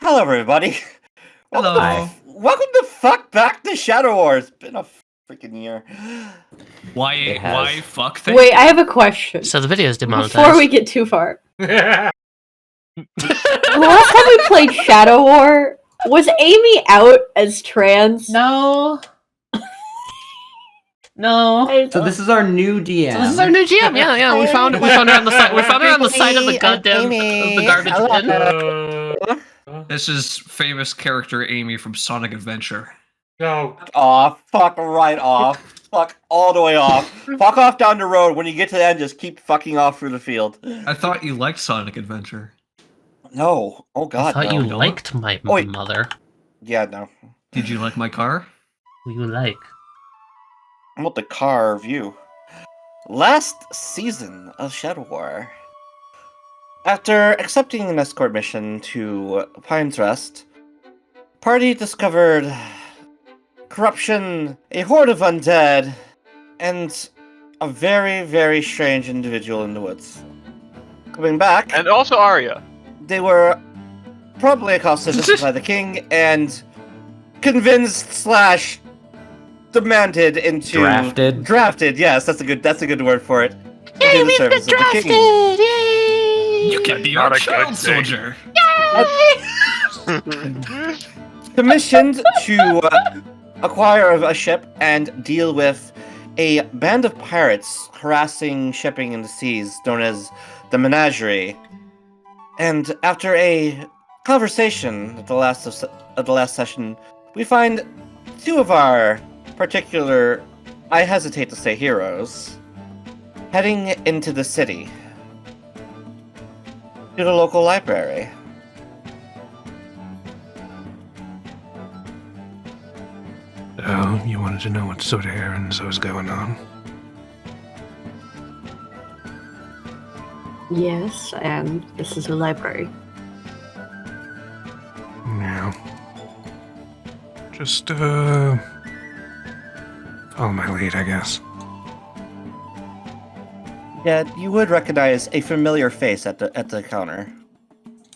Hello, everybody. Hello. Welcome the fuck back to Shadow War. It's been a freaking year. Why fuck thing? Wait, I have a question. So the video is demonetized. Before we get too far. The last time we played Shadow War, was Amy out as trans? No. No. So this is our new DM. So this is our new GM. Yeah. We found her on the side. We found her on the side of the goddamn of the garbage bin. This is famous character Amy from Sonic Adventure. No. Aw, fuck right off. Fuck all the way off. Fuck off down the road. When you get to the end, just keep fucking off through the field. I thought you liked Sonic Adventure. No. Oh god, I thought no. you liked my Oh, wait. mother. Yeah, no. Did you like my car? Who you like? I want the car view. Last season of Shadow War. After accepting an escort mission to Pine's Rest, party discovered corruption, a horde of undead, and a very, very strange individual in the woods. Coming back, And also Arya. they were probably accosted by the king and convinced / demanded into drafted. Yes, that's a good word for it. Yay, into the we've service been of the king. drafted! Yay! You can be Not our a child good thing. soldier. Commissioned to acquire a ship and deal with a band of pirates harassing shipping in the seas known as the Menagerie. And after a conversation at the last session, we find two of our particular, I hesitate to say heroes, heading into the city to the local library. Oh, you wanted to know what sort of errands was going on? Yes, and this is a library. Yeah. Just, follow my lead, I guess. Yeah, you would recognize a familiar face at the counter.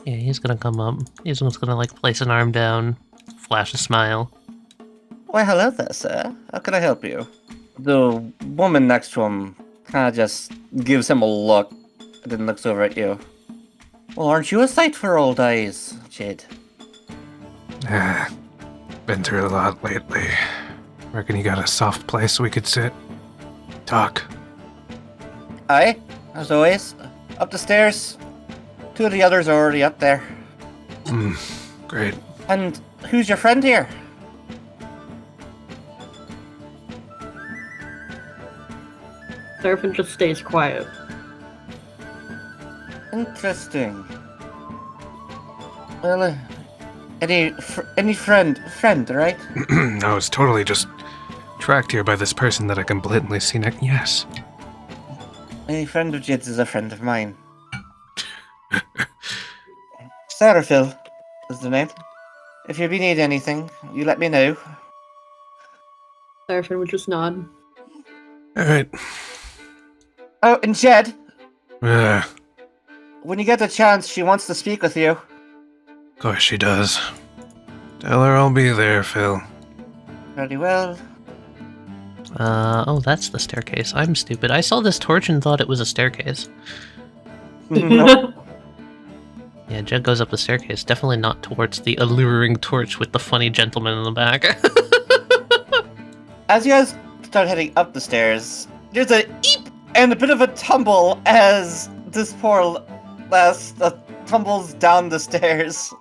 Yeah, he's gonna come up. He's just gonna like place an arm down, flash a smile. Why, hello there, sir. How can I help you? The woman next to him kind of just gives him a look, and then looks over at you. Well, aren't you a sight for old eyes, Jade? Been through a lot lately. Reckon you got a soft place we could sit? Talk. Aye, as always. Up the stairs. Two of the others are already up there. Great. And who's your friend here? Seraphin just stays quiet. Interesting. Well, any friend, right? I was totally just tracked here by this person that I can blatantly see Yes. A friend of Jid's is a friend of mine. Seraphin is the name. If you need anything, you let me know. Seraphin would just nod. Alright. Oh, and Jed, Of when you get the chance, she wants to speak with you. course she does. Tell her I'll be there, Phil. Very well. Oh, that's the staircase. I'm stupid. I saw this torch and thought it was a staircase. Nope. Yeah, Jed goes up the staircase. Definitely not towards the alluring torch with the funny gentleman in the back. As you guys start heading up the stairs, there's a eep and a bit of a tumble as this poor lass tumbles down the stairs.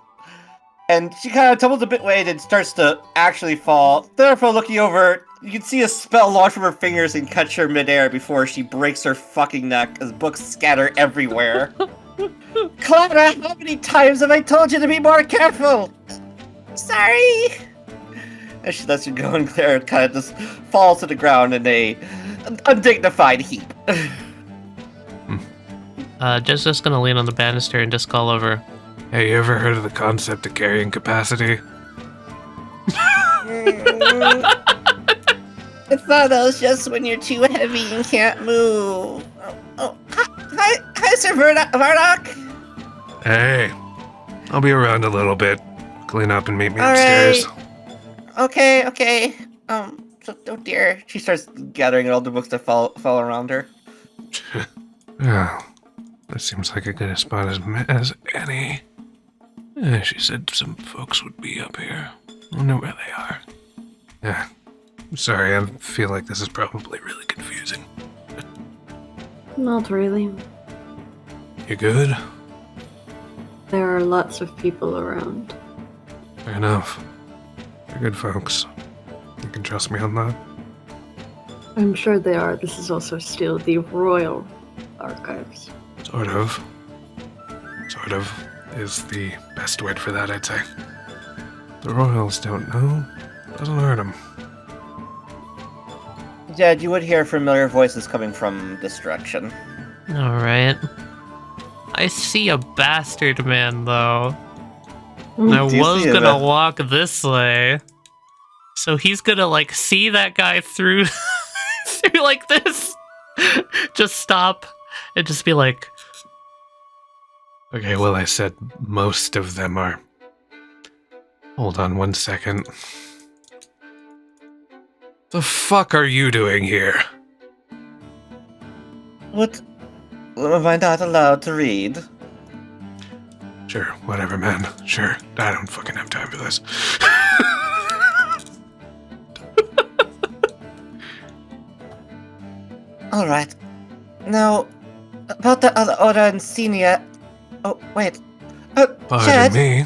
And she kind of tumbles a bit away and starts to actually fall. Therefore, looking over, you can see a spell launch from her fingers and catch her midair before she breaks her fucking neck as books scatter everywhere. Clara, how many times have I told you to be more careful? Sorry. As she lets you go, and Clara kind of just falls to the ground in a undignified heap. Jed's gonna lean on the banister and just call over. Hey, you ever heard of the concept of carrying capacity? I thought that was just when you're too heavy and can't move. Hi, Sir Viractik. Hey, I'll be around a little bit. clean up and meet me All upstairs. right. Okay. Oh dear. She starts gathering all the books that fall around her. Oh, that seems like a good a spot as any. She said some folks would be up here. I don't know where they are. Yeah. I'm sorry, I feel like this is probably really confusing. Not really. You good? There are lots of people around. Fair enough. They're good folks. You can trust me on that. I'm sure they are. This is also still the royal archives. Sort of. Sort of is the best word for that, I'd say. The royals don't know. Doesn't hurt them. Dad, you would hear familiar voices coming from this direction. Alright. I see a bastard man, though. And I Do you was see gonna him? walk this way. So he's gonna, like, see that guy through, through like this. Just stop and just be like, Okay, well, I said most of them are. Hold on 1 second. The fuck are you doing here? What? Am I not allowed to read? Sure, whatever, man. Sure. I don't fucking have time for this. Alright. Now, about the other order in Senior. Oh, wait. Pardon Jed? me.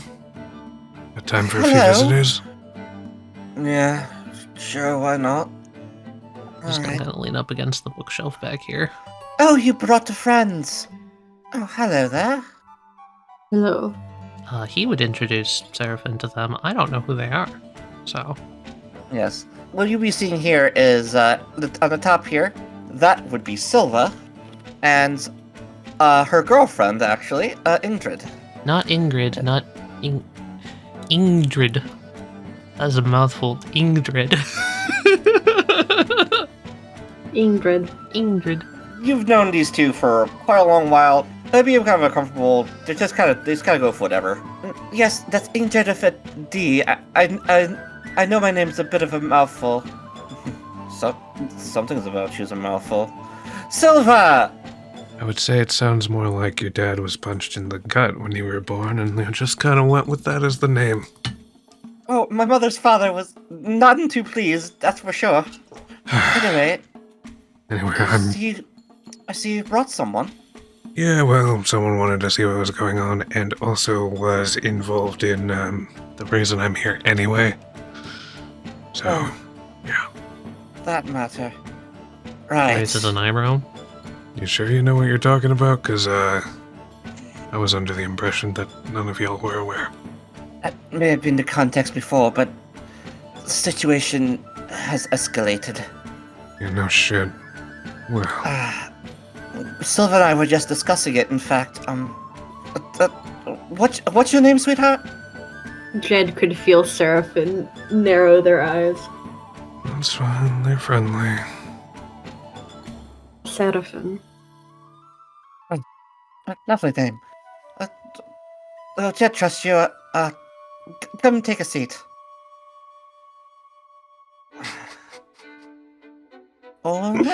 Got time for a few Hello? visitors? Yeah, sure, why not? I'm just gonna Alright. kind of lean up against the bookshelf back here. Oh, you brought the friends. Oh, hello there. Hello. He would introduce Seraphin to them. I don't know who they are. So, Yes. What you'll be seeing here is, on the top here, that would be Silva, and her girlfriend, actually, Ingrid. not Ingrid, not Ingrid. That's a mouthful. Ingrid. Ingrid. Ingrid. You've known these two for quite a long while. They'd be kind of comfortable. They just kind of go for whatever. Yes, that's Ingrid of a D. I know my name's a bit of a mouthful. Something's about you's a mouthful. Silva! I would say it sounds more like your dad was punched in the gut when you were born, and you just kind of went with that as the name. Oh, my mother's father was none too pleased, that's for sure. Anyway, Anyway, I see you brought someone. Yeah, well, someone wanted to see what was going on, and also was involved in, the reason I'm here anyway. So, Oh. yeah. That matter. Right. Raises an eyebrow. You sure you know what you're talking about? Because, I was under the impression that none of y'all were aware. That may have been the context before, but the situation has escalated. Yeah, no shit. Well, Silva and I were just discussing it, in fact. What's your name, sweetheart? Jed could feel Seraphin narrow their eyes. that's fine. They're friendly. Seraphin. Lovely name. Jed trusts you. Come take a seat. Alright.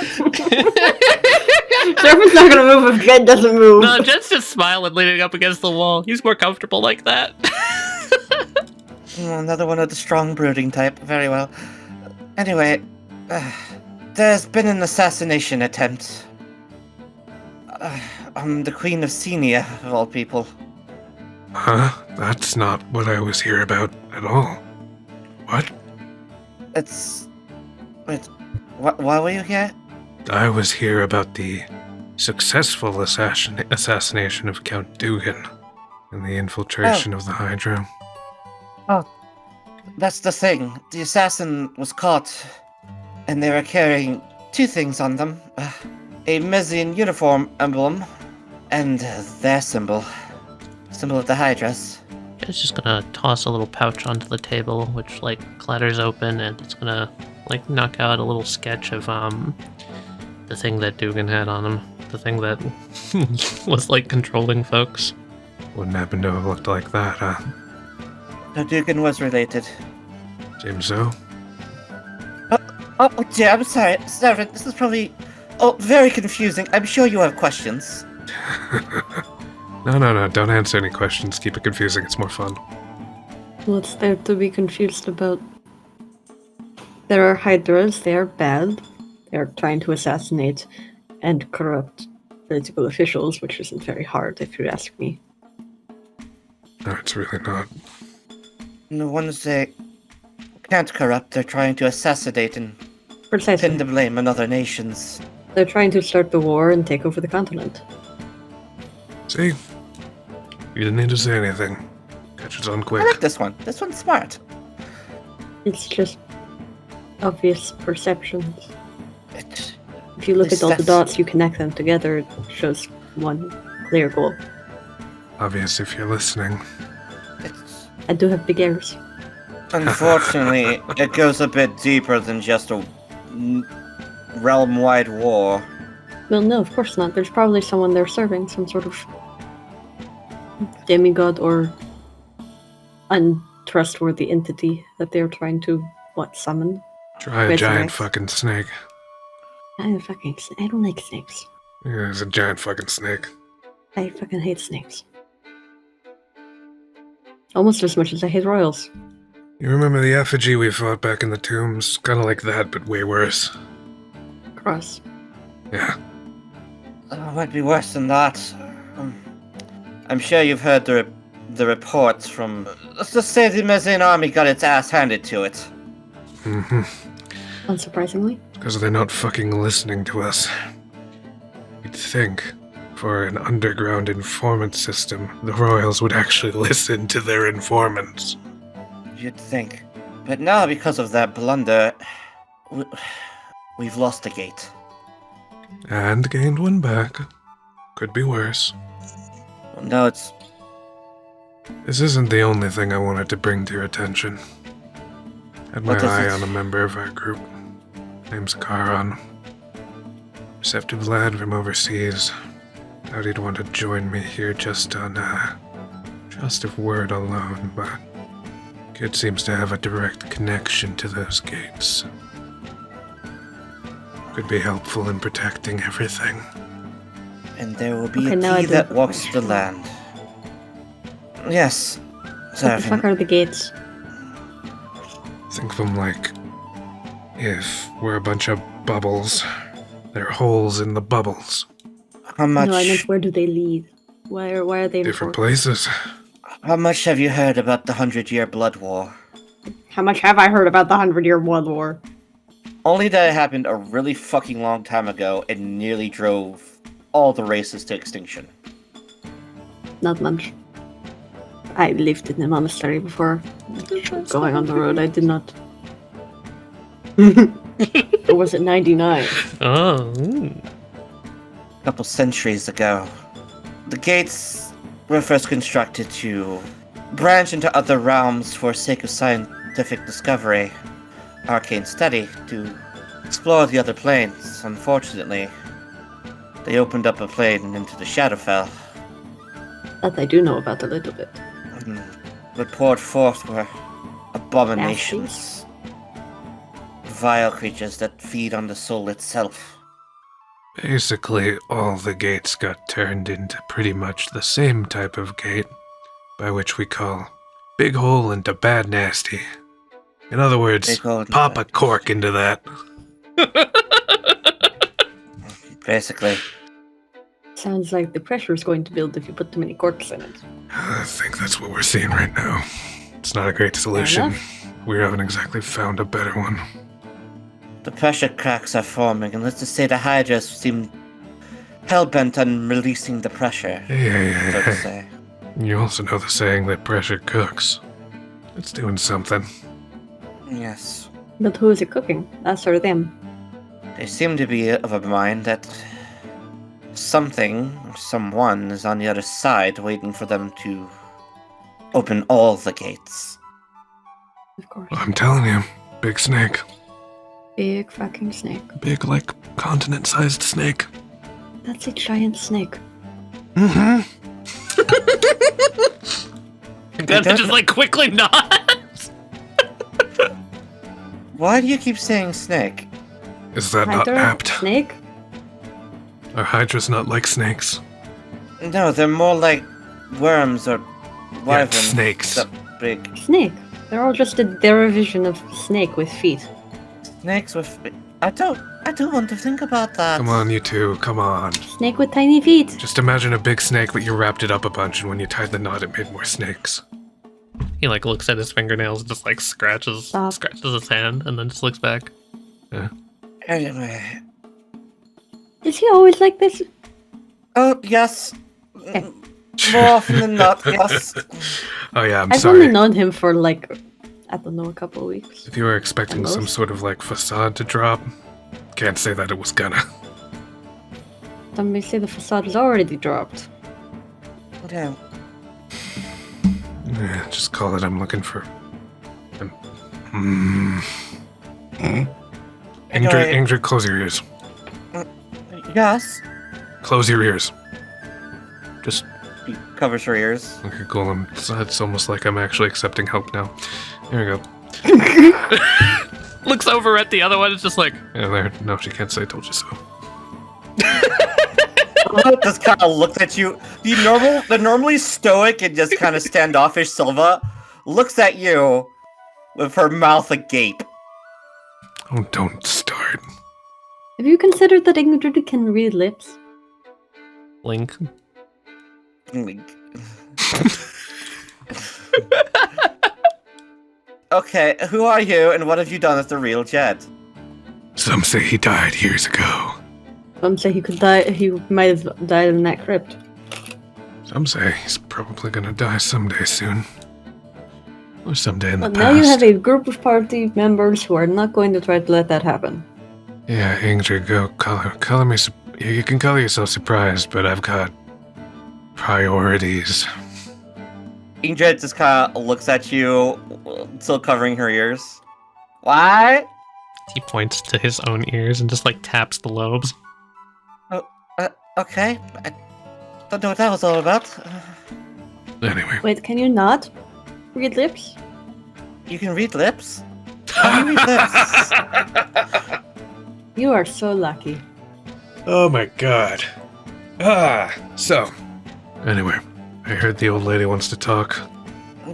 Seraphin's not gonna move if Jed doesn't move. No, Jed's just smiling, leaning up against the wall. He's more comfortable like that. Another one of the strong brooding type. Very well. Anyway, there's been an assassination attempt. On the Queen of Senior, of all people. Huh? That's not what I was here about at all. What? It's... Wait, why were you here? I was here about the successful assassination of Count Dugan and the infiltration of the Hydra. That's the thing. The assassin was caught, and they were carrying two things on them. A Mezian uniform emblem, and their symbol. Symbol of the Hydras. Jed's just gonna toss a little pouch onto the table, which, like, clatters open, and it's gonna, like, knock out a little sketch of, the thing that Dugan had on him. The thing that was, like, controlling folks. Wouldn't happen to have looked like that, huh? The Duncan was related. Seems so. Oh dear, I'm sorry. Seraphin, this is probably... Oh, very confusing. I'm sure you have questions. No. Don't answer any questions. Keep it confusing. It's more fun. What's there to be confused about? There are hydras, they are bad. They are trying to assassinate and corrupt political officials, which isn't very hard, if you ask me. No, it's really not. The ones they can't corrupt, they're trying to assassinate and Precisely. pin the blame on other nations. They're trying to start the war and take over the continent. See? You didn't need to say anything. Catch it on I quick. like this one. This one's smart. It's just obvious perceptions. It, If you look at all the That's- dots, you connect them together, it shows one clear goal. Obvious if you're listening. it's I do have big ears. unfortunately, it goes a bit deeper than just a realm-wide war. Well, no, of course not. There's probably someone they're serving, some sort of demigod or untrustworthy entity that they're trying to, summon? Try a Resurrect. giant fucking snake. I don't like snakes. Yeah, it's a giant fucking snake. I fucking hate snakes. Almost as much as I hate royals. You remember the effigy we fought back in the tombs? Kinda like that, but way worse. Cross. Yeah. It might be worse than that. I'm sure you've heard the reports from... Let's just say the Mezian army got its ass handed to it. Mm-hmm. Unsurprisingly. Because they're not fucking listening to us. You'd think, for an underground informant system, the royals would actually listen to their informants. You'd think. But now, because of that blunder, we've lost the gate. And gained one back. Could be worse. No, it's... This isn't the only thing I wanted to bring to your attention. Had my What is eye it? on a member of our group. Name's Charon. Receptive lad from overseas. Thought he'd want to join me here just of word alone, but kid seems to have a direct connection to those gates. Could be helpful in protecting everything. And there will be Okay, a now I key do that have a walks the question. land. Yes. What the Seraphin. fuck are the gates? Think of them like if we're a bunch of bubbles. There are holes in the bubbles. How much... No, I meant where do they lead? Why are they Different important? places. How much have you heard about the 100-Year Blood War? How much have I heard about the 100-Year Blood War? Only that it happened a really fucking long time ago and nearly drove all the races to extinction. Not much. I lived in a monastery before going on the road. I did not. Or was it 99? Oh. A couple centuries ago. The gates were first constructed to branch into other realms for sake of scientific discovery, arcane study, to explore the other planes. Unfortunately, they opened up a plane into the Shadowfell. That I do know about a little bit. And what poured forth were abominations. Vile creatures that feed on the soul itself. Basically, all the gates got turned into pretty much the same type of gate, by which we call big hole into bad nasty. In other words, Big hole into pop bad a cork into that. Basically. Sounds like the pressure is going to build if you put too many corks in it. I think that's what we're seeing right now. It's not a great solution. enough. We haven't exactly found a better one. The pressure cracks are forming, and let's just say the Hydras seem hell-bent on releasing the pressure, so to Yeah. say. You also know the saying that pressure cooks. It's doing something. Yes. But who is it cooking? Us or them? They seem to be of a mind that something, or someone, is on the other side waiting for them to open all the gates. Of course. I'm telling you, big snake. Big fucking snake. Big, like, continent-sized snake. That's a giant snake. Mm-hmm. Then it just like quickly nods. Why do you keep saying snake? Is that not Hydra? apt? Snake? Are hydras not like snakes? No, they're more like worms or wyverns. snakes. Except big. Snake. They're all just a derivation of snake with feet. Snakes with. I don't want to think about that. Come on, you two, come on. Snake with tiny feet. Just imagine a big snake, but you wrapped it up a bunch, and when you tied the knot, it made more snakes. He like looks at his fingernails and just like scratches his hand and then just looks back. Anyway. Is he always like this? Oh, yes. Okay. More often than not, yes. Oh yeah, I'm I've sorry. only known him for like, I don't know, a couple of weeks. If you were expecting some sort of like facade to drop, can't say that it was gonna. Somebody say the facade is already dropped. Okay. Yeah, just call it. I'm looking for. Anyway. Ingrid, close your ears. Yes. Close your ears. Just He covers her ears. okay, cool. It's almost like I'm actually accepting help now. There we go. Looks over at the other one. It's just like, Yeah, there. No, she can't say "told you so." Just kind of looks at you. The normally stoic and just kind of standoffish Silva looks at you with her mouth agape. Oh, don't start. Have you considered that Ingrid can read lips? Link. Okay, who are you and what have you done with the real Jet? Some say he died years ago. Some say he could die. He might have died in that crypt. Some say he's probably gonna die someday soon. Or someday in the But past. now you have a group of party members who are not going to try to let that happen. Yeah, Ingrid, go color me. You can color yourself surprised, but I've got priorities. Ingrid just kind of looks at you, still covering her ears. What? He points to his own ears and just like taps the lobes. Okay. I don't know what that was all about. Anyway, Wait, can you not read lips? You can read lips? How do you read lips? You are so lucky. oh my god. So. Anyway, I heard the old lady wants to talk.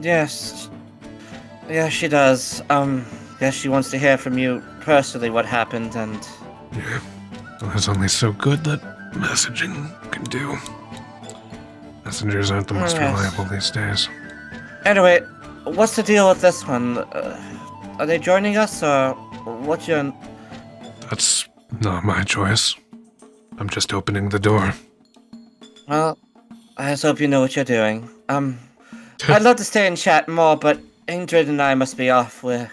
Yes. Yeah, she does. Yes, she wants to hear from you personally what happened, and... Yeah. Well, there's only so good that messaging can do. Messengers aren't the most Yes. reliable these days. Anyway, what's the deal with this one? Are they joining us, or what's your... That's not my choice. I'm just opening the door. Well, I just hope you know what you're doing. I'd love to stay and chat more, but Ingrid and I must be off. We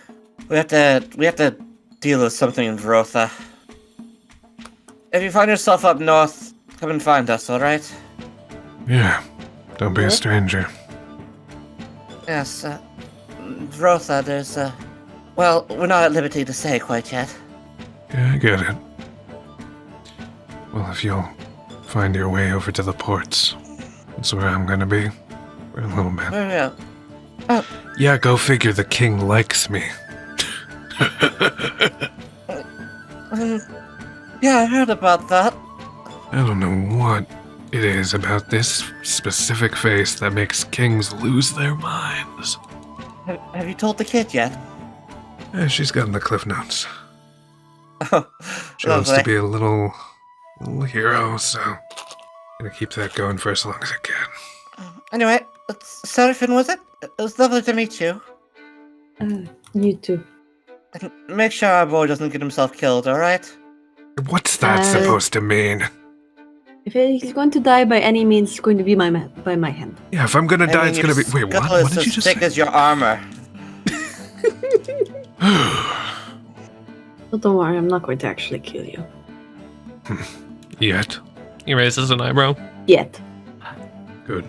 have to deal with something in Verotha. If you find yourself up north, come and find us, alright? Yeah, don't be a stranger. Yes, Verotha, there's well, we're not at liberty to say quite yet. Yeah, I get it. Well, if you'll find your way over to the ports, that's where I'm gonna be for a little bit. Yeah. Yeah, go figure the king likes me. Yeah, I heard about that. I don't know what it is about this specific face that makes kings lose their minds. Have you told the kid yet? Yeah, she's gotten the cliff notes. Oh, She wants to lovely. be a little hero, so gonna keep that going for as long as I can. Anyway, Seraphin, was it? It was lovely to meet you. You too. And make sure our boy doesn't get himself killed, alright? What's that supposed to mean? If he's going to die by any means, it's going to be by my hand. Yeah, if I'm gonna die, it's gonna be. Wait, what? What did you just thick say? as your armor. But don't worry, I'm not going to actually kill you. Yet. He raises an eyebrow. Yet. Good.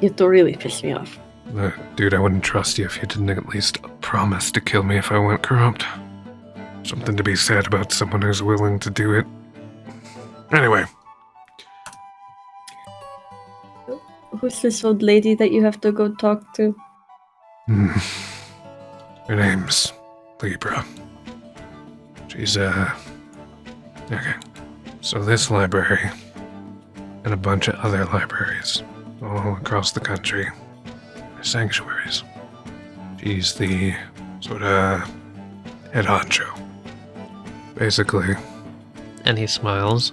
Yet to really piss me off. Dude, I wouldn't trust you if you didn't at least promise to kill me if I went corrupt. Something to be said about someone who's willing to do it. Anyway, Who's this old lady that you have to go talk to? Her name's Libra. She's, okay. So this library, and a bunch of other libraries, all across the country, are sanctuaries. She's the, sort of, head honcho. Basically, And he smiles.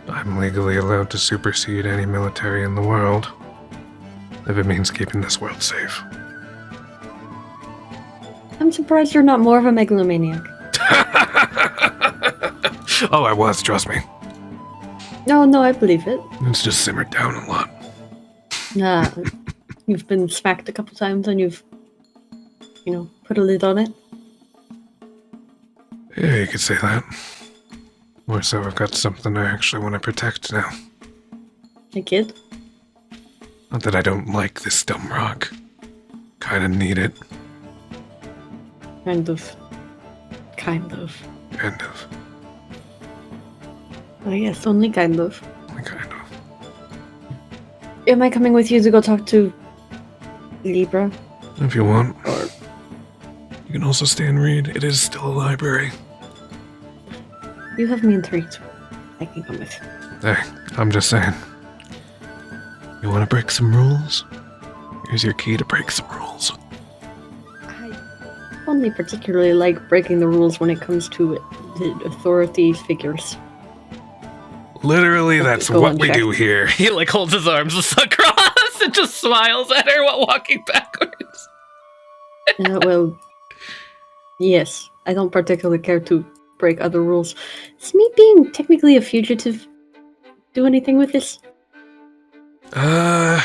I'm legally allowed to supersede any military in the world, if it means keeping this world safe. I'm surprised you're not more of a megalomaniac. Oh, I was, trust me. No, I believe it. It's just simmered down a lot. Nah, you've been smacked a couple times and you've, put a lid on it. Yeah, you could say that. More so, I've got something I actually want to protect now. A kid? Not that I don't like this dumb rock. Kinda need it. Kind of. Kind of. Oh yes, only kind of. Kind of. Am I coming with you to go talk to Libra? If you want. Or You can also stay and read. It is still a library. you have me intrigued. I can come with. Hey, I'm just saying. You want to break some rules? Here's your key to break some rules. I only particularly like breaking the rules when it comes to the authority figures. Literally, that's Go what and we check. do here. He like holds his arms across and just smiles at her while walking backwards. Well, yes. I don't particularly care to break other rules. Does me being technically a fugitive do anything with this? I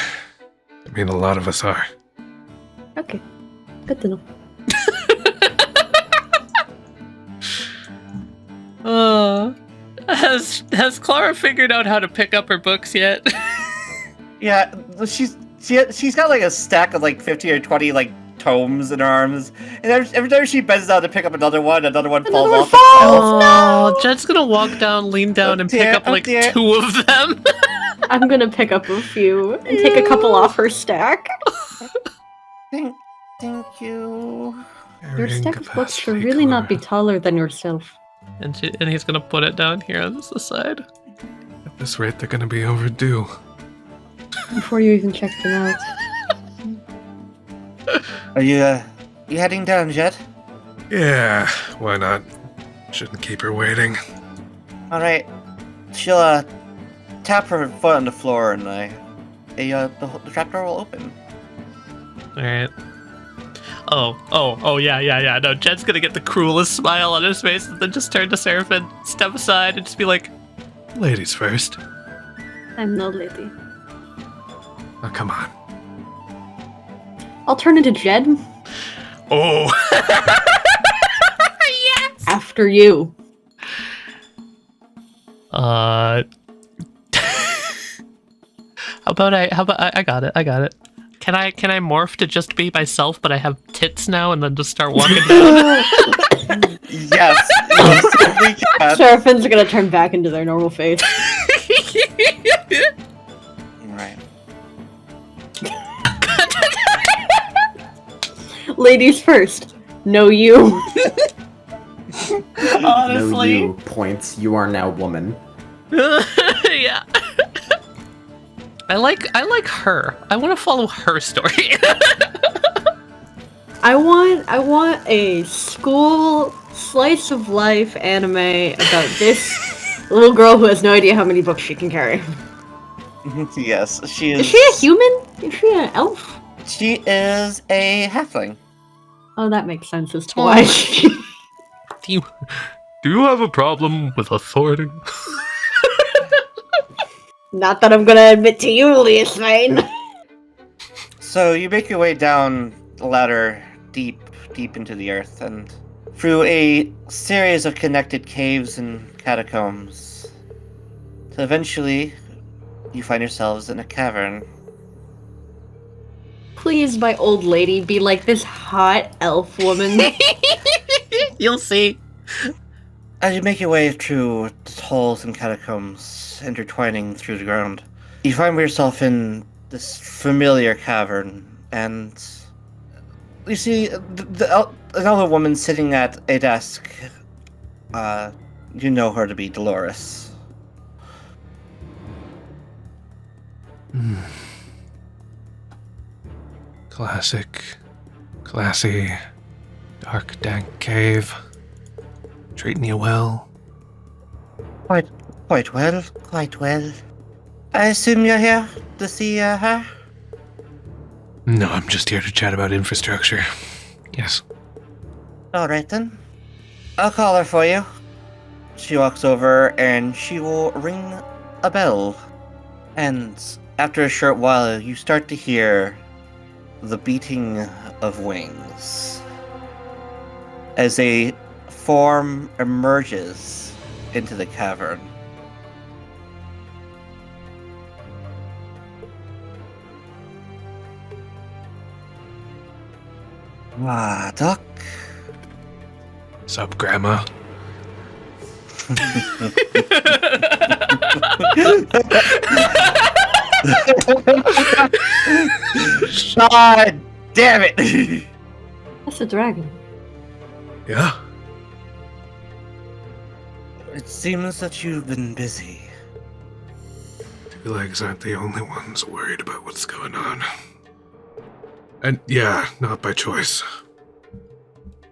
mean, a lot of us are. Okay. Good to know. Has Clara figured out how to pick up her books yet? Yeah, she's got like a stack of like 15 or 20 like tomes in her arms, and every time she bends down to pick up another one falls one off. Oh, Jed's gonna walk down, lean down, and pick up like dear. 2 of them. I'm gonna pick up a few and take a couple off her stack. Thank you. Your stack of books should really not be taller than yourself. And he's gonna put it down here on the side. At this rate, they're gonna be overdue. Before you even check them out. Are you heading down, Jet? Yeah, why not? Shouldn't keep her waiting. All right. She'll tap her foot on the floor, and the trapdoor will open. Alright. Oh, yeah. No, Jed's gonna get the cruelest smile on his face and then just turn to Seraphin, step aside, and just be like, Ladies first. I'm no lady. Oh, come on. I'll turn into Jed Oh! yes! after you. How about I got it. Can I morph to just be myself, but I have tits now, and then just start walking down? Yes, you certainly can. Seraphin's gonna turn back into their normal face. Right. Ladies first. No you. Honestly. No you points. You are now woman. Yeah. I like her. I want to follow her story. I want a school slice of life anime about this little girl who has no idea how many books she can carry. Yes, she is. Is she a human? Is she an elf? She is a halfling. Oh, that makes sense as to why. Do you have a problem with authority? Not that I'm gonna admit to you, Leosthane. So you make your way down the ladder deep into the earth and through a series of connected caves and catacombs. So eventually, you find yourselves in a cavern. Please, my old lady, be like this hot elf woman. You'll see. As you make your way through the halls and catacombs, intertwining through the ground, you find yourself in this familiar cavern, and you see another woman sitting at a desk. You know her to be Dolores. Classic, classy, dark, dank cave. Treating you well? Quite well. I assume you're here to see her? No, I'm just here to chat about infrastructure. Yes. Alright then. I'll call her for you. She walks over and she will ring a bell. And after a short while, you start to hear the beating of wings as a form emerges into the cavern. Ah, Doc. Sup, Grandma? God damn it! That's a dragon. Yeah? It seems that you've been busy. Two legs aren't the only ones worried about what's going on. And yeah, not by choice.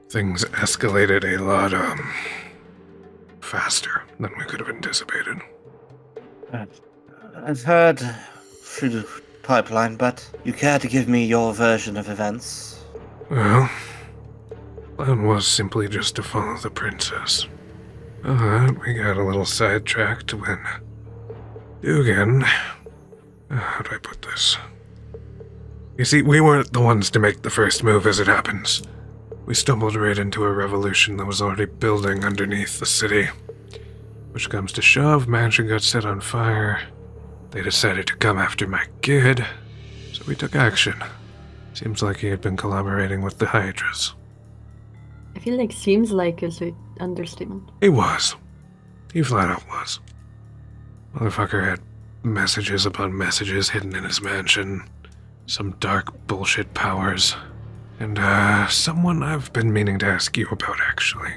Things escalated a lot, faster than we could have anticipated. I've heard through the pipeline, but you care to give me your version of events? Well, plan was simply just to follow the princess. But we got a little sidetracked when Dugan... how do I put this? You see, we weren't the ones to make the first move as it happens. We stumbled right into a revolution that was already building underneath the city. Which comes to shove, mansion got set on fire. They decided to come after my kid, so we took action. Seems like he had been collaborating with the Hydras. I feel like seems like is an understatement. He was. He flat out was. Motherfucker had messages upon messages hidden in his mansion. Some dark bullshit powers. And, someone I've been meaning to ask you about, actually.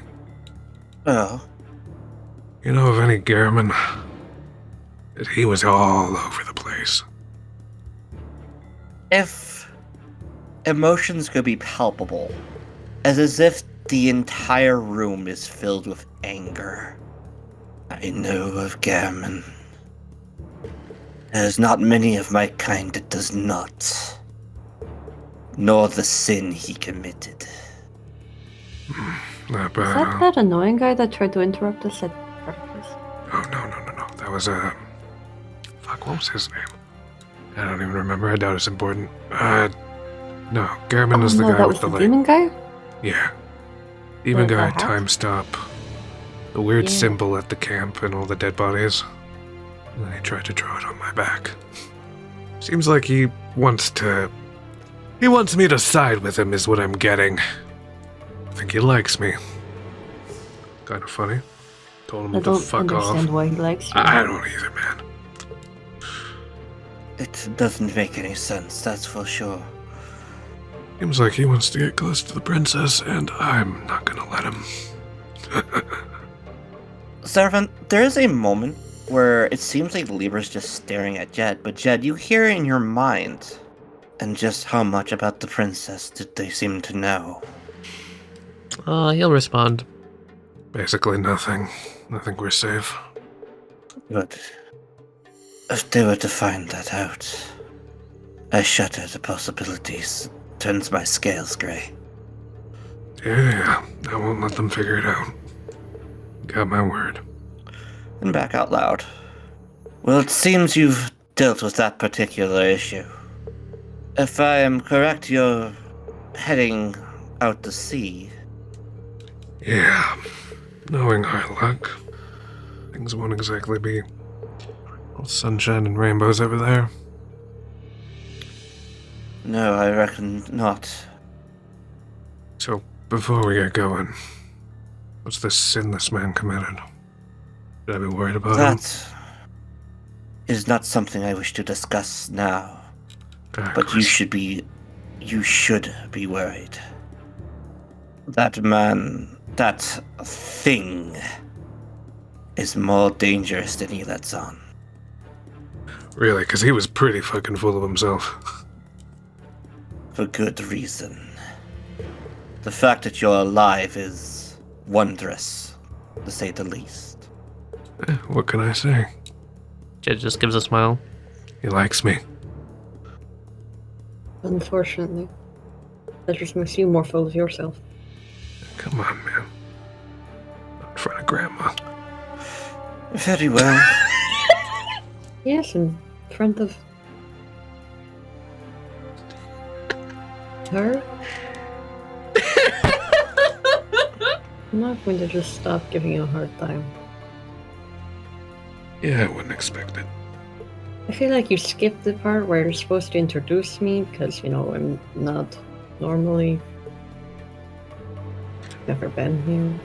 Oh. You know of any Garamond? He was all over the place. If emotions could be palpable, as if the entire room is filled with anger, I know of Garamond. There's not many of my kind that does not, nor the sin he committed. Not Is bad, that huh? that annoying guy that tried to interrupt us at breakfast? Oh, no. That was, fuck, what was his name? I don't even remember. I doubt it's important. No. Garamond was the no, guy that with was the the light. demon guy? Yeah. Demon The guy, hat? time stop. The weird Yeah. symbol at the camp and all the dead bodies. And then he tried to draw it on my back. Seems like he wants me to side with him is what I'm getting. I think he likes me. Kind of funny. Told him I to don't fuck understand off. why he likes you. I don't either, man. It doesn't make any sense, that's for sure. Seems like he wants to get close to the princess, and I'm not gonna let him. Seraphin, there is a moment where it seems like Libra's just staring at Jed, but Jed, you hear in your mind. And just how much about the princess did they seem to know? He'll respond. Basically nothing. I think we're safe. But if they were to find that out, I shudder at the possibilities. Turns my scales grey. Yeah, I won't let them figure it out. Got my word. And back out loud. Well, it seems you've dealt with that particular issue. If I am correct, you're heading out to sea. Yeah, knowing our luck, things won't exactly be all sunshine and rainbows over there. No, I reckon not. So, before we get going, what's this sin this man committed? Should I be worried about him? That is not something I wish to discuss now. But you should be worried. That man, that thing, is more dangerous than he lets on. Really? Because he was pretty fucking full of himself. For good reason. The fact that you're alive is wondrous, to say the least. What can I say? Jed just gives a smile. He likes me. Unfortunately. That just makes you more full of yourself. Come on, man. Not in front of Grandma. Very well. Yes, in front of her. I'm not going to just stop giving you a hard time. Yeah, I wouldn't expect it. I feel like you skipped the part where you're supposed to introduce me, because, you know, I'm not normally... never been here.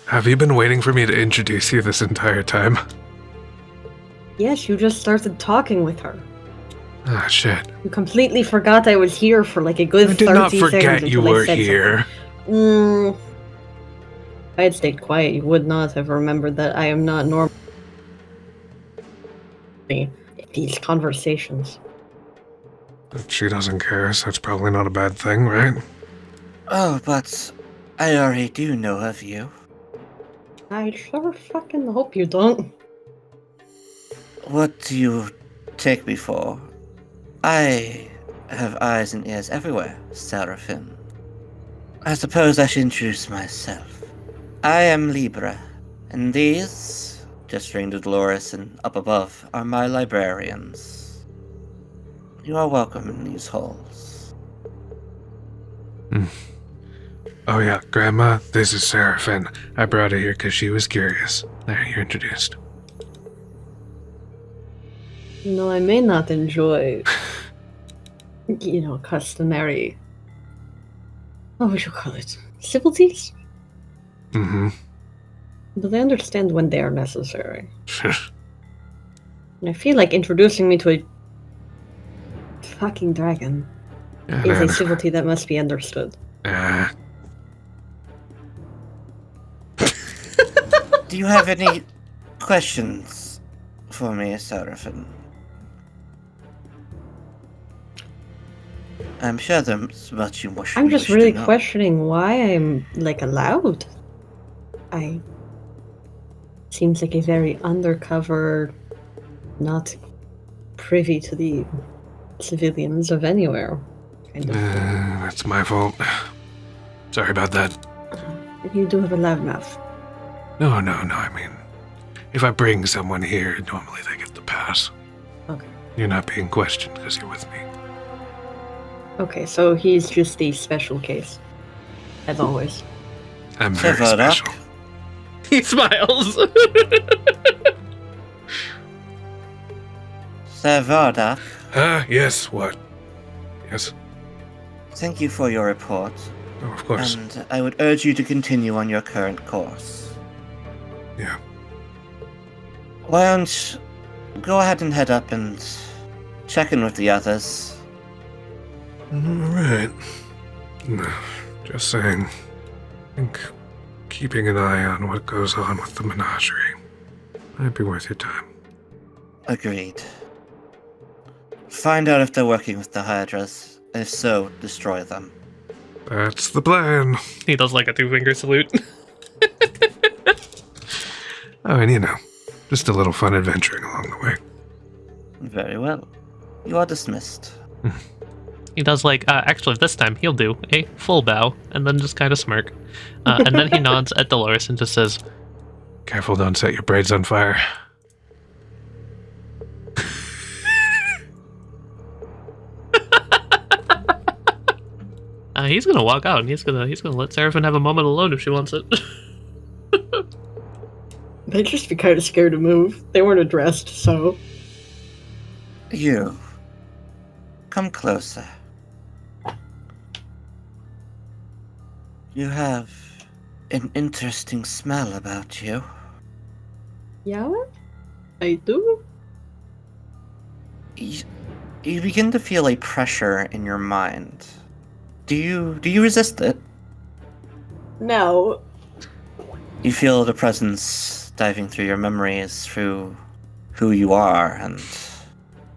Have you been waiting for me to introduce you this entire time? Yes, you just started talking with her. Ah, shit. You completely forgot I was here for like a good 30 I did seconds. not forget you until I were said here. something. If I had stayed quiet, you would not have remembered that I am not normal in these conversations. If she doesn't care, so it's probably not a bad thing, right? Oh, but I already do know of you. I sure fucking hope you don't. What do you take me for? I have eyes and ears everywhere, Seraphin. I suppose I should introduce myself. I am Libra, and these, gesturing to Dolores and up above, are my librarians. You are welcome in these halls. Oh yeah, Grandma, this is Seraphin. I brought her here because she was curious. There, you're introduced. No, I may not enjoy, you know, customary... what would you call it? Civilities? Mm-hmm. But I understand when they are necessary. And I feel like introducing me to a fucking dragon Yeah, is a man. civility that must be understood. Do you have any questions for me, Seraphin? I'm sure there's much you wish. I'm just really questioning why I'm, like, allowed. Seems like a very undercover, not privy to the civilians of anywhere kind of thing. That's my fault. Sorry about that. You do have a loud mouth. No, I mean, if I bring someone here, normally they get the pass. Okay. You're not being questioned because you're with me. Okay, so he's just a special case. As always. I'm very Viractik. special. He smiles. Viractik, Yes, what? Yes? thank you for your report, Oh, of course. and I would urge you to continue on your current course. Yeah. Why don't you go ahead and head up and check in with the others? Alright. Just saying. I think keeping an eye on what goes on with the menagerie might be worth your time. Agreed. Find out if they're working with the Hydras, and if so, destroy them. That's the plan. He does like a 2-finger salute. Oh, and you know, just a little fun adventuring along the way. Very well. You are dismissed. He does like, actually this time he'll do a full bow and then just kind of smirk. And then he nods at Dolores and just says, Careful, don't set your braids on fire. he's gonna walk out and he's gonna let Seraphin have a moment alone if she wants it. They'd just be kind of scared to move. They weren't addressed, so... You. Come closer. You have an interesting smell about you. Yeah? I do? You begin to feel a pressure in your mind. Do you resist it? No. You feel the presence diving through your memories, through who you are, and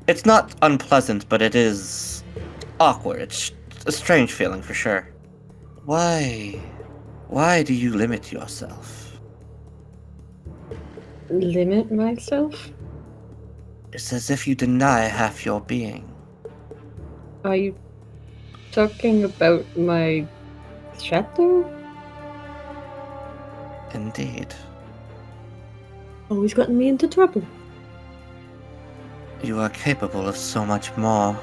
it's not unpleasant, but it is awkward. It's a strange feeling for sure. Why do you limit yourself? Limit myself? It's as if you deny half your being. Are you talking about my shadow? Indeed. Always gotten me into trouble. You are capable of so much more.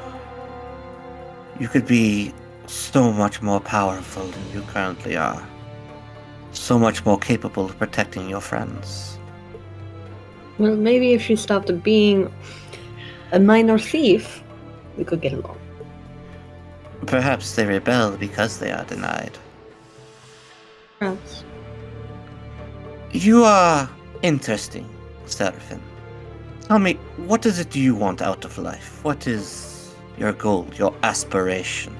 You could be so much more powerful than you currently are. So much more capable of protecting your friends. Well, maybe if she stopped being a minor thief, we could get along. Perhaps they rebel because they are denied. Perhaps. You are interesting, Seraphin. Tell me, what is it you want out of life? What is your goal, your aspiration?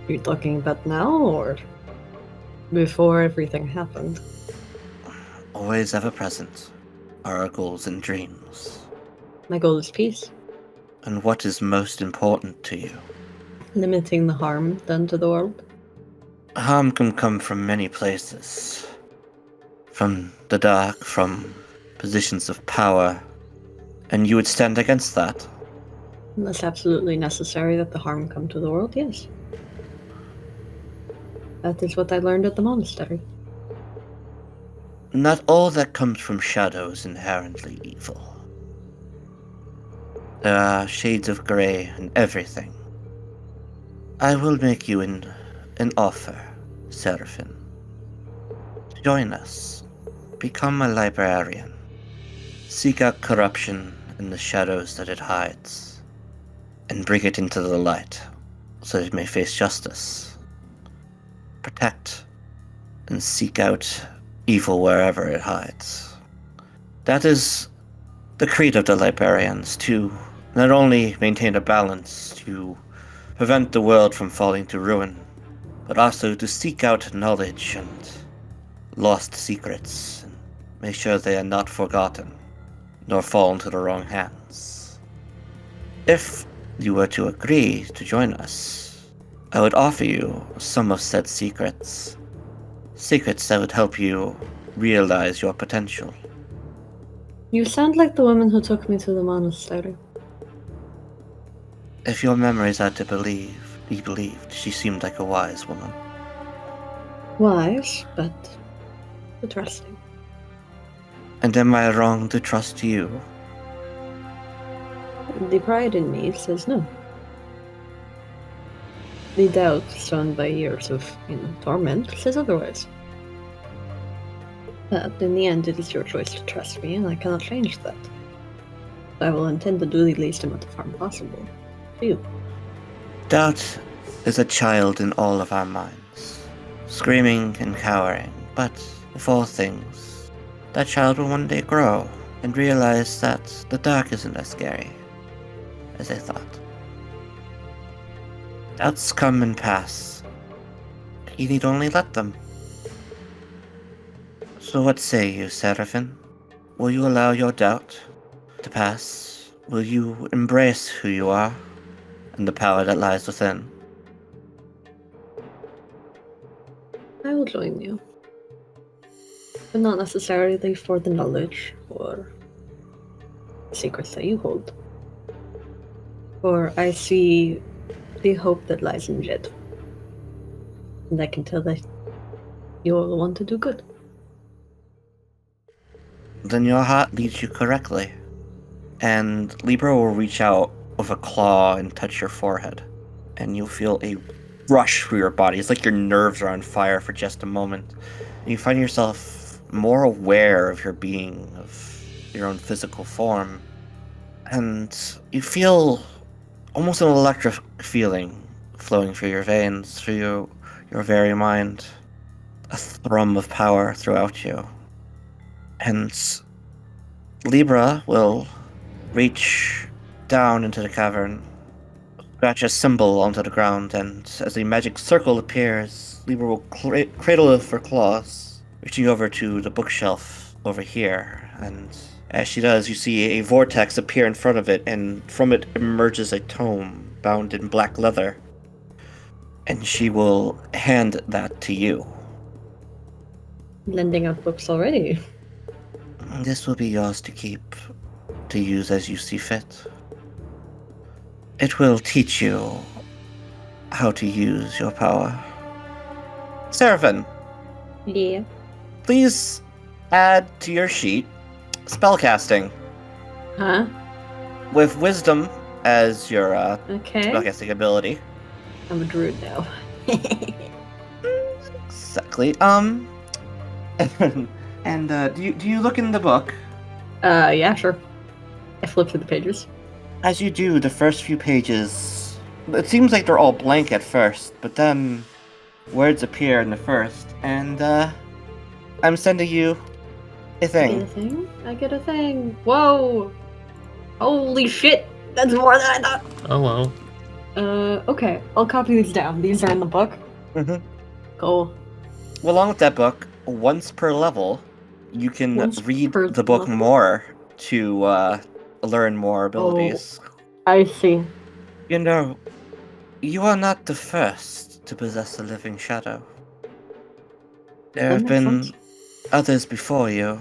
Are you talking about now or before everything happened? Always ever present are our goals and dreams. My goal is peace. And what is most important to you? Limiting the harm done to the world. Harm can come from many places. From the dark, from positions of power. And you would stand against that? Unless absolutely necessary that the harm come to the world, yes. That is what I learned at the monastery. Not all that comes from shadow is inherently evil. There are shades of grey in everything. I will make you an offer, Seraphin. Join us. Become a librarian. Seek out corruption in the shadows that it hides, and bring it into the light, so that it may face justice. Protect and seek out evil wherever it hides. That is the creed of the librarians, to not only maintain a balance, to prevent the world from falling to ruin, but also to seek out knowledge and lost secrets, and make sure they are not forgotten, nor fall into the wrong hands. If you were to agree to join us, I would offer you some of said secrets. Secrets that would help you realize your potential. You sound like the woman who took me to the monastery. If your memories are to be believed, she seemed like a wise woman. Wise, but interesting. And am I wrong to trust you? The pride in me says no. The doubt sown by years of, torment says otherwise. But in the end, it is your choice to trust me, and I cannot change that. I will intend to do the least amount of harm possible to you. Doubt is a child in all of our minds, screaming and cowering, but of all things, that child will one day grow and realize that the dark isn't as scary as they thought. Doubts come and pass. You need only let them. So what say you, Seraphin? Will you allow your doubt to pass? Will you embrace who you are and the power that lies within? I will join you. But not necessarily for the knowledge or secrets that you hold. For I see the hope that lies in Jed. And I can tell that you will want to do good. Then your heart leads you correctly. And Libra will reach out with a claw and touch your forehead. And you'll feel a rush through your body. It's like your nerves are on fire for just a moment. And you find yourself more aware of your being, of your own physical form. And you feel almost an electric feeling flowing through your veins, through your very mind. A thrum of power throughout you. And Libra will reach down into the cavern. Scratch a symbol onto the ground, and as a magic circle appears, Libra will cradle it with her claws, reaching over to the bookshelf over here. And as she does, you see a vortex appear in front of it, and from it emerges a tome bound in black leather. And she will hand that to you. Lending out books already. This will be yours to keep, to use as you see fit. It will teach you how to use your power. Seraphin, Yeah. please add to your sheet spellcasting Huh? with wisdom as your Okay. spellcasting ability. I'm a druid now. Exactly. And do you look in the book? Yeah, sure. I flip through the pages. As you do, the first few pages, it seems like they're all blank at first, but then words appear in the first, and I'm sending you a I get a thing. thing? I get a thing. Whoa! Holy shit! That's more than I thought! Oh well. Okay. I'll copy these down. These are in the book. Mm-hmm. Cool. Along with that book, once per level, you can Once read per the book level? more to learn more abilities. I see. You know, you are not the first to possess a living shadow. There That have makes been sense. others before you,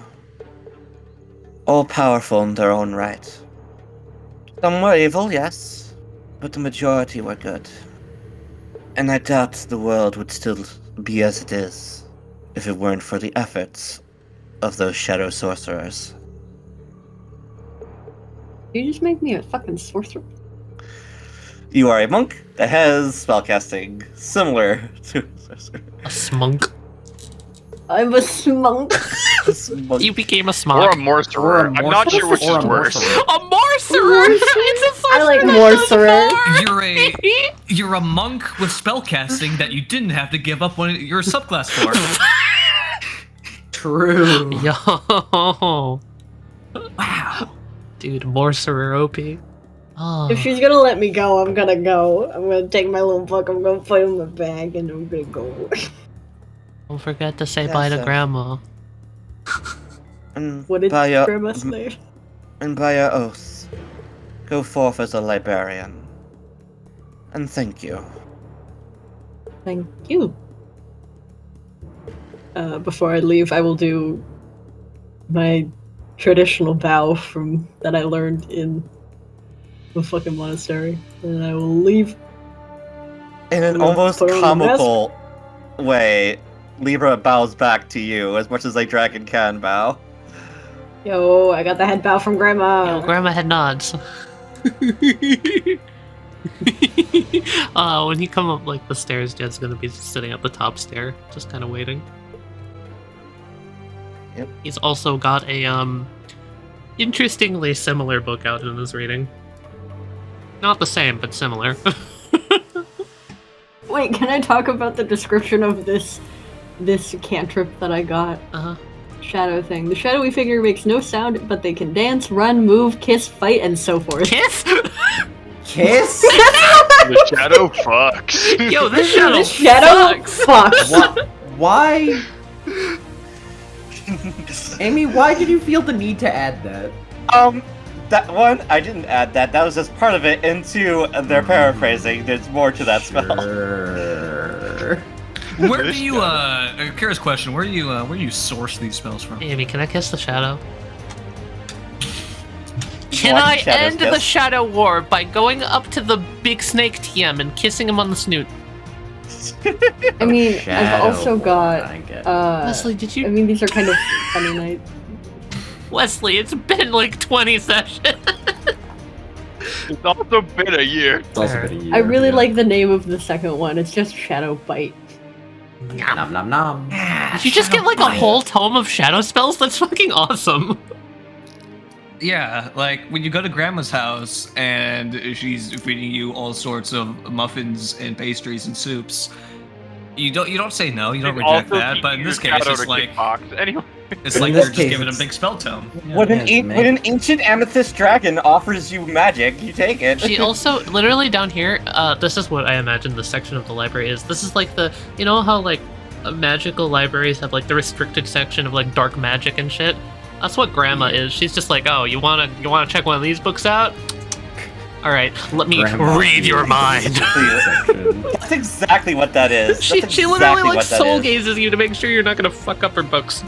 all powerful in their own right. Some were evil, yes, but the majority were good. And I doubt the world would still be as it is if it weren't for the efforts of those shadow sorcerers. You just make me a fucking sorcerer. You are a monk that has spellcasting similar to a sorcerer. A smunk. I'm a smunk. You became a Or a smunk. morcerer. I'm not sure which is worse. A morcerer! It's a sorcerer. I like that morcerer. You're a monk with spellcasting that you didn't have to give up one of your subclass for. True. Yo. Wow. Dude, morcerer OP. Oh. If she's gonna let me go, I'm gonna go. I'm gonna take my little book, I'm gonna put it in my bag, and I'm gonna go. Don't forget to say Yes, bye to sir. Grandma. And What did by your, Grandma say? And by your oath, go forth as a librarian. And thank you. Thank you. Before I leave, I will do my traditional bow from that I learned in the fucking monastery, and I will leave. In an I'm gonna almost put on the mask. comical way, Libra bows back to you as much as a dragon can bow. Yo, I got the head bow from Grandma. Yo, Grandma head nods. When you come up like the stairs, Jed's gonna be sitting at the top stair, just kind of waiting. Yep. He's also got a interestingly similar book out in his reading. Not the same, but similar. Wait, can I talk about the description of this cantrip that I got? Uh-huh. Shadow thing. The shadowy figure makes no sound, but they can dance, run, move, kiss, fight, and so forth. Kiss? Kiss? The shadow fucks. Yo, this shadow This shadow fucks. What? Why? Amy, why did you feel the need to add that? That one, I didn't add that. That was just part of it into their paraphrasing. There's more to that spell. Sure. Where do This you, Kara's question, where do you source these spells from? Amy, can I kiss the shadow? Can Watch I shadows end the kiss. shadow war by going up to the big snake TM and kissing him on the snoot? I mean, I've Shadow also boy, got. I get it. Wesley, did I you? mean, these are kind of funny nights. Wesley, it's been like 20 sessions. It's also been a year. It's also been a year, I really yeah. like the name of the second one. It's just Shadow Bite. Nom nom nom. Did you just get like a whole tome of shadow spells? That's fucking awesome. Yeah, like when you go to Grandma's house and she's feeding you all sorts of muffins and pastries and soups, you don't say no, you don't They've reject also that. But in teaching this your case, shadow it's to like, kickbox. Anyway. It's In like this you're just case, given a it's- big spell tome. Yeah. When Yes, when an ancient amethyst dragon offers you magic, you take it. She also, literally down here, this is what I imagine the section of the library is. This is like the, you know how like magical libraries have like the restricted section of like dark magic and shit? That's what Grandma is. She's just like, oh, you wanna check one of these books out? All right, let me Grandma read your mind. That's exactly what that is. She That's literally exactly like what that soul is. gazes you to make sure you're not gonna fuck up her books.